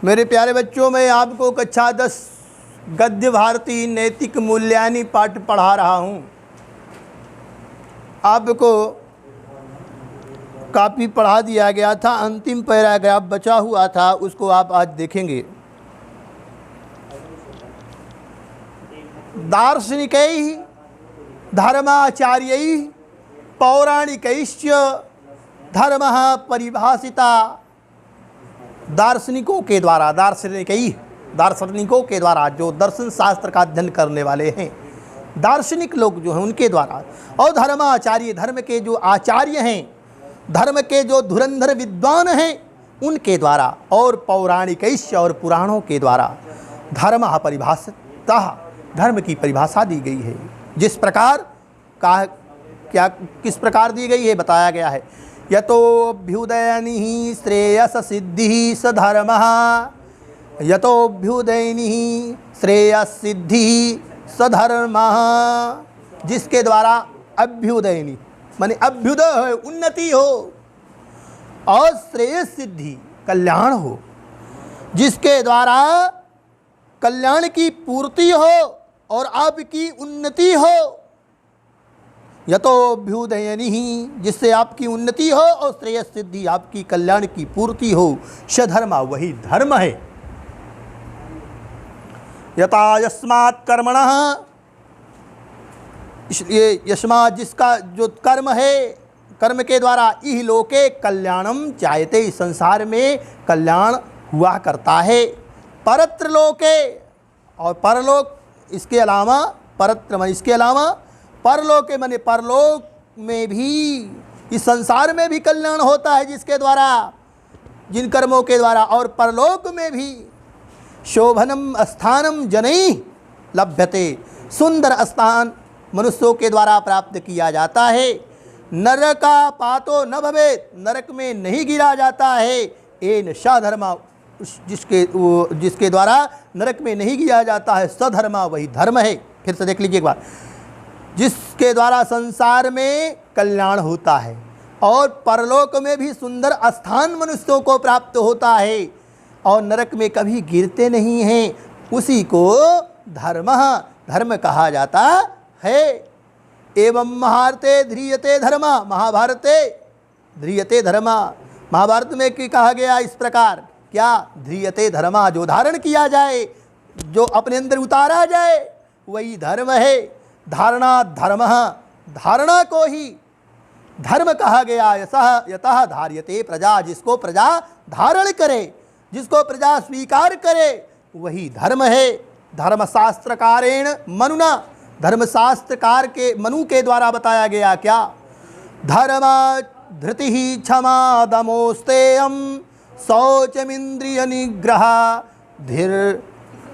मेरे प्यारे बच्चों, मैं आपको कक्षा 10 गद्य भारती नैतिक मूल्यानि पाठ पढ़ा रहा हूँ। आपको काफ़ी पढ़ा दिया गया था, अंतिम पैराग्राफ बचा हुआ था, उसको आप आज देखेंगे। दार्शनिकैः धर्माचार्यैः पौराणिकैश्च धर्मः परिभाषिता। दार्शनिकों के द्वारा, दार्शनिकों के द्वारा, जो दर्शन शास्त्र का अध्ययन करने वाले हैं, दार्शनिक लोग जो हैं उनके द्वारा, और धर्माचार्य, धर्म के जो आचार्य हैं, धर्म के जो धुरंधर विद्वान हैं उनके द्वारा, और पौराणिकैश्च, और पुराणों के द्वारा धर्मः परिभाषिता, धर्म की परिभाषा दी गई है। जिस प्रकार का क्या किस प्रकार दी गई है बताया गया है। यतोऽभ्युदयनिः श्रेयस सिद्धिः स धर्मः, यतोऽभ्युदयनिः श्रेयस सिद्धिः स धर्मः। जिसके द्वारा अभ्युदयनी माने अभ्युदय हो, उन्नति हो, और श्रेयस सिद्धि कल्याण हो, जिसके द्वारा कल्याण की पूर्ति हो और आपकी उन्नति हो। यतोऽभ्युदयनिः, जिससे आपकी उन्नति हो और श्रेयस सिद्धि, आपकी कल्याण की पूर्ति हो। सधर्मा, वही धर्म है। यथा यस्मात् कर्मणः, इसलिए यस्मात्, जिसका जो कर्म है, कर्म के द्वारा इह लोके कल्याणम चायते, संसार में कल्याण हुआ करता है। परत्र लोके, और परलोक, इसके अलावा परत्र मन इसके अलावा परलोक के मने परलोक में भी, इस संसार में भी कल्याण होता है जिसके द्वारा, जिन कर्मों के द्वारा, और परलोक में भी शोभनम स्थानम जनैः लभ्यते, सुंदर स्थान मनुष्यों के द्वारा प्राप्त किया जाता है। नरका पातो न भवेत्, नरक में नहीं गिरा जाता है। एन सधर्मा, जिसके द्वारा नरक में नहीं गिरा जाता है, सधर्मा, वही धर्म है। फिर से देख लीजिए एक बार, जिसके द्वारा संसार में कल्याण होता है और परलोक में भी सुंदर स्थान मनुष्यों को प्राप्त होता है और नरक में कभी गिरते नहीं हैं, उसी को धर्म कहा जाता है। एवं महाभारते ध्रियते धर्म, महाभारते ध्रियते धर्म, महाभारत में की कहा गया इस प्रकार, क्या ध्रियते धर्म, जो धारण किया जाए, जो अपने अंदर उतारा जाए, वही धर्म है। धारणा धर्म, धारणा को ही धर्म कहा गया। यतः धार्यते प्रजा, जिसको प्रजा धारण करे, जिसको प्रजा स्वीकार करे, वही धर्म है। धर्मशास्त्रकारेण मनुना, धर्मशास्त्रकार के मनु के द्वारा बताया गया क्या, धर्म धृतिः क्षमा दमोस्तेयं शौचमिंद्रिय निग्रह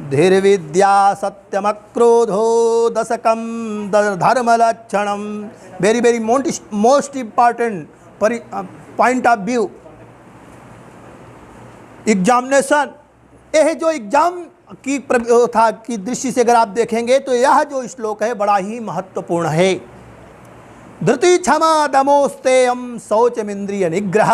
धीर्विद्या सत्यमक्रोधो दशकम धर्म लक्षणम। Very most important point of view examination. यह जो एग्जाम की था की दृष्टि से अगर आप देखेंगे तो यह जो श्लोक है बड़ा ही महत्वपूर्ण है। धृति क्षमा दमोस्तेयम शौचमिंद्रिय निग्रह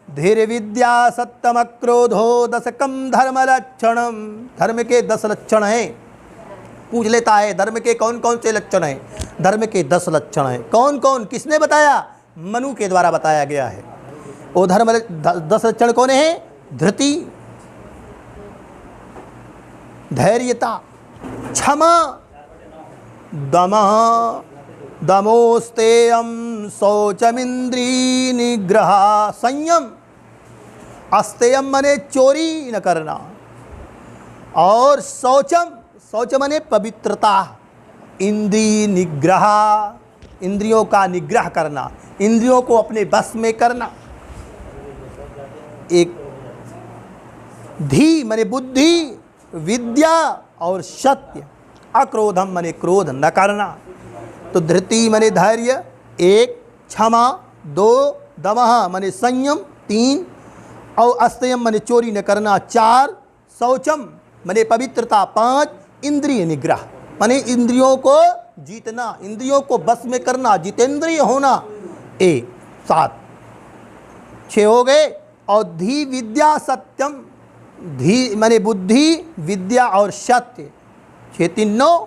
धीर विद्या सत्यम क्रोधो दशकम धर्म लक्षणम। धर्म के 10 लक्षण हैं। पूछ लेता है धर्म के कौन कौन से लक्षण हैं। धर्म के 10 लक्षण हैं। कौन कौन, किसने बताया? मनु के द्वारा बताया गया है। वो धर्म 10 लक्षण कौन है? धृति, धैर्यता, क्षमा, दमः, दमोस्तेयम, शौचमिंद्रिय निग्रह, संयम, अस्तेयम मने चोरी न करना, और शौचम, शौच मने पवित्रता, इंद्रिय निग्रह, इंद्रियों का निग्रह करना, इंद्रियों को अपने बस में करना। एक धी मने बुद्धि, विद्या और सत्य, अक्रोधम मने क्रोध न करना। तो धृति मने धैर्य 1, क्षमा 2, दमः मने संयम 3, और अस्तेयम मने चोरी न करना 4, शौचम मने पवित्रता 5, इंद्रिय निग्रह मने इंद्रियों को जीतना, इंद्रियों को बस में करना, जितेंद्रिय होना 7 6 हो गए। और धी विद्या सत्यम धी माने बुद्धि, विद्या और सत्य, ये तीनों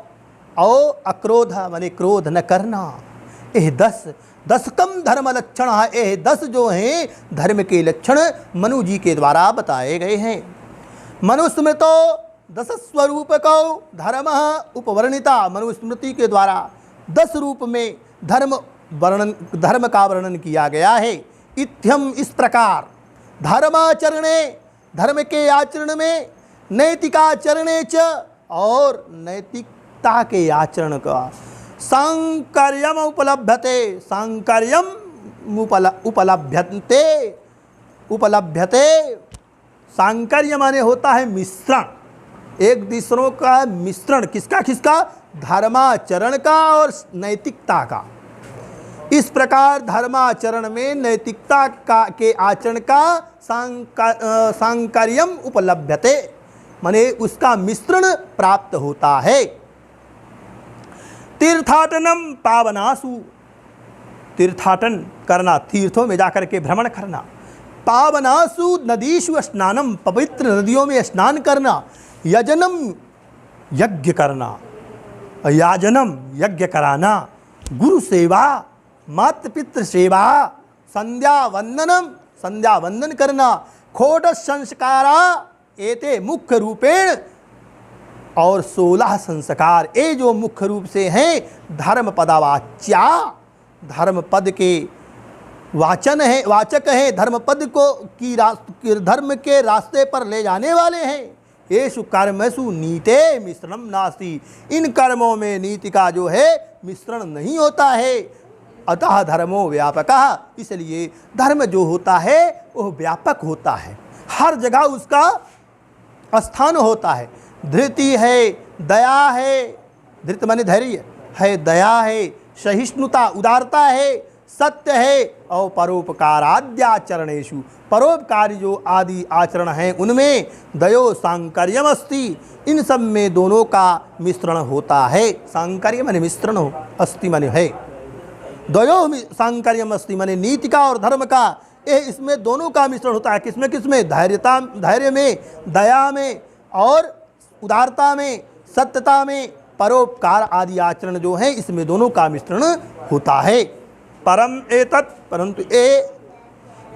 और अक्रोध माने क्रोध न करना। यह 10 कम धर्म लक्षण है। यह 10 जो हैं धर्म के लक्षण मनु जी के द्वारा बताए गए हैं। मनुस्मृतो 10 स्वरूप को धर्म उपवर्णिता। मनुस्मृति के द्वारा 10 रूप में धर्म का वर्णन किया गया है। इत्थम इस प्रकार धर्माचरणे धर्म के आचरण में, नैतिकाचरणे च और नैतिकता के आचरण का सांकर्यम उपलभ्यते। सांकर्यम उपलभ्यते। सांकर्य माने होता है मिश्रण, एक दूसरों का मिश्रण। किसका? धर्माचरण का और नैतिकता का। इस प्रकार धर्माचरण में नैतिकता के आचरण का सांकर्यम उपलभ्यते माने उसका मिश्रण प्राप्त होता है। तीर्थाटनम पावनासु। तीर्थाटन करना, तीर्थों में जाकर के भ्रमण करना। पावनासु नदीषु स्नानम, पवित्र नदियों में स्नान करना। यजनम यज्ञ करना, याजनम यज्ञ कराना। गुरु सेवा, मातृ पितृ सेवा। संध्या वंदन करना। खोट संस्कारा एते मुख्य रूपेण। और 16 संस्कार ये जो मुख्य रूप से हैं धर्म पदावाच्या, धर्म पद के वाचक हैं, धर्म पद को धर्म के रास्ते पर ले जाने वाले हैं। येषु कर्मसु नीते मिश्रणम नास्ति। इन कर्मों में नीति का जो है मिश्रण नहीं होता है। अतः धर्मो व्यापकः, इसलिए धर्म जो होता है वह व्यापक होता है, हर जगह उसका स्थान होता है। धृति है, दया है, धृत माने धैर्य है, दया है, सहिष्णुता उदारता है, सत्य है और परोपकाराद्याचरणेषु, परोपकारी जो आदि आचरण हैं उनमें दयो सांकर्यम अस्ति। इन सब में दोनों का मिश्रण होता है। सांकर्य माने मिश्रण हो, अस्ति माने है। द्वयो सांकर्यम अस्ति माने नीति का और धर्म का, ये इसमें दोनों का मिश्रण होता है। किसमें? धैर्य में, दया में और उदारता में, सत्यता में, परोपकार आदि आचरण जो है इसमें दोनों का मिश्रण होता है। परम एतत्, परंतु ये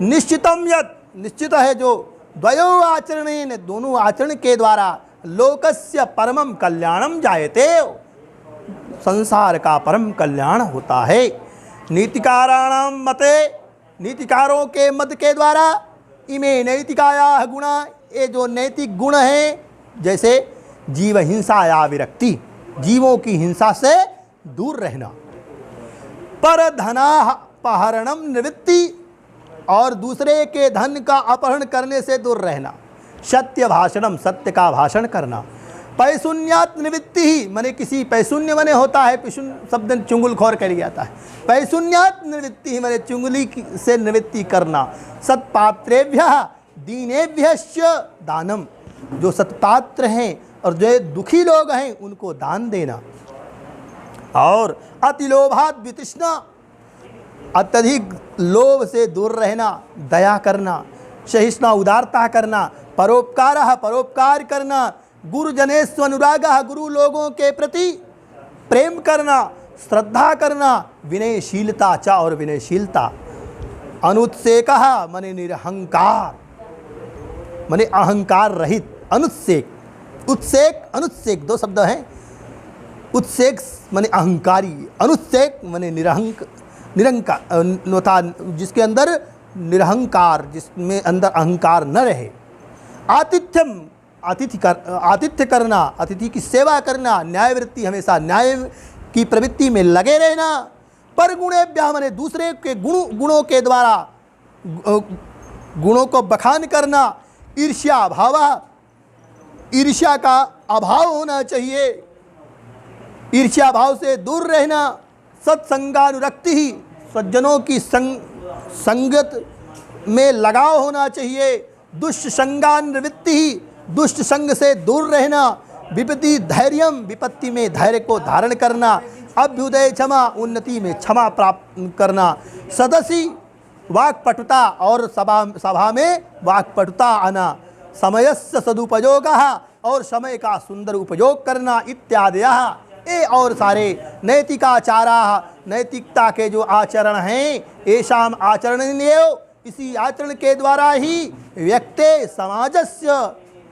निश्चितम यत्, निश्चित है जो द्वयो आचरणेन, दोनों आचरण के द्वारा लोकस्य परमम कल्याणम जायते, संसार का परम कल्याण होता है। नीतिकाराणाम मते, नीतिकारों के मत के द्वारा इमे नैतिकाया गुणा, ये जो नैतिक गुण हैं जैसे जीव हिंसा या विरक्ति, जीवों की हिंसा से दूर रहना, पर धनापहरणम निवृत्ति, और दूसरे के धन का अपहरण करने से दूर रहना, सत्य भाषणम, सत्य का भाषण करना, पैशून्यात निवृत्ति ही माने किसी पैशून्य माने होता है, पैशून्य शब्द चुंगलखोर कर लिया जाता है। पैशून्यात निवृत्ति ही माने चुंगली से निवृत्ति करना। सत्पात्रेभ्यः दीनेभ्यश्च दानम, जो सत्पात्र हैं और जो दुखी लोग हैं उनको दान देना। और अतिलोभात वितृष्णा, अत्यधिक लोभ से दूर रहना, दया करना, सहिष्णुता उदारता करना, परोपकारः परोपकार करना, गुरुजनेषु अनुरागः, गुरु लोगों के प्रति प्रेम करना, श्रद्धा करना, विनयशीलता च और विनयशीलता, अनुत्सेकः माने निरहंकार, माने अहंकार रहित, अनुत्सेक, उत्सेक अनुत्सेक दो शब्द हैं। उत्सेक माने अहंकारी, अनुत्सेक माने निरंकार, जिसके अंदर निरहंकार, जिसमें अंदर अहंकार न रहे। आतिथ्यम, आतिथ्य करना, अतिथि की सेवा करना, न्यायवृत्ति, हमेशा न्याय की प्रवृत्ति में लगे रहना। पर गुणेभ्यः माने दूसरे के गुणों के द्वारा गुणों को बखान करना। ईर्ष्या भाव, ईर्ष्या का अभाव होना चाहिए, ईर्ष्या भाव से दूर रहना। सत्संगानुरक्ति ही, सज्जनों की संगत में लगाव होना चाहिए। दुष्ट संगानुवृत्ति ही, दुष्ट संग से दूर रहना। विपत्ति धैर्यम, विपत्ति में धैर्य को धारण करना। अभ्युदय क्षमा, उन्नति में क्षमा प्राप्त करना। सदसी वाक्पटुता, और सभा में वाक्पटुता आना। समयस्य सदुपयोगः, और समय का सुंदर उपयोग करना इत्यादयः, ये और सारे नैतिकाचाराः, नैतिकता के जो आचरण हैं, येषाम् आचरणीयो, इसी आचरण के द्वारा ही व्यक्ति समाजस्य,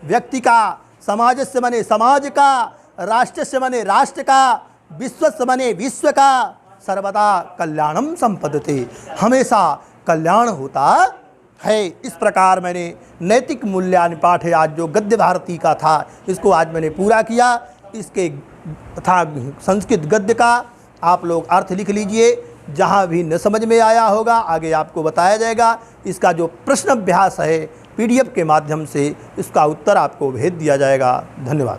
व्यक्ति का, समाजस्य मने समाज का, राष्ट्रस्य मने राष्ट्र का, विश्वस्य मने विश्व का, सर्वदा कल्याणम संपदते, हमेशा कल्याण होता है। इस प्रकार मैंने नैतिक मूल्यान पाठ है आज जो गद्य भारती का था, इसको आज मैंने पूरा किया। इसके तथा संस्कृत गद्य का आप लोग अर्थ लिख लीजिए, जहाँ भी न समझ में आया होगा आगे आपको बताया जाएगा। इसका जो प्रश्न अभ्यास है PDF के माध्यम से इसका उत्तर आपको भेज दिया जाएगा। धन्यवाद।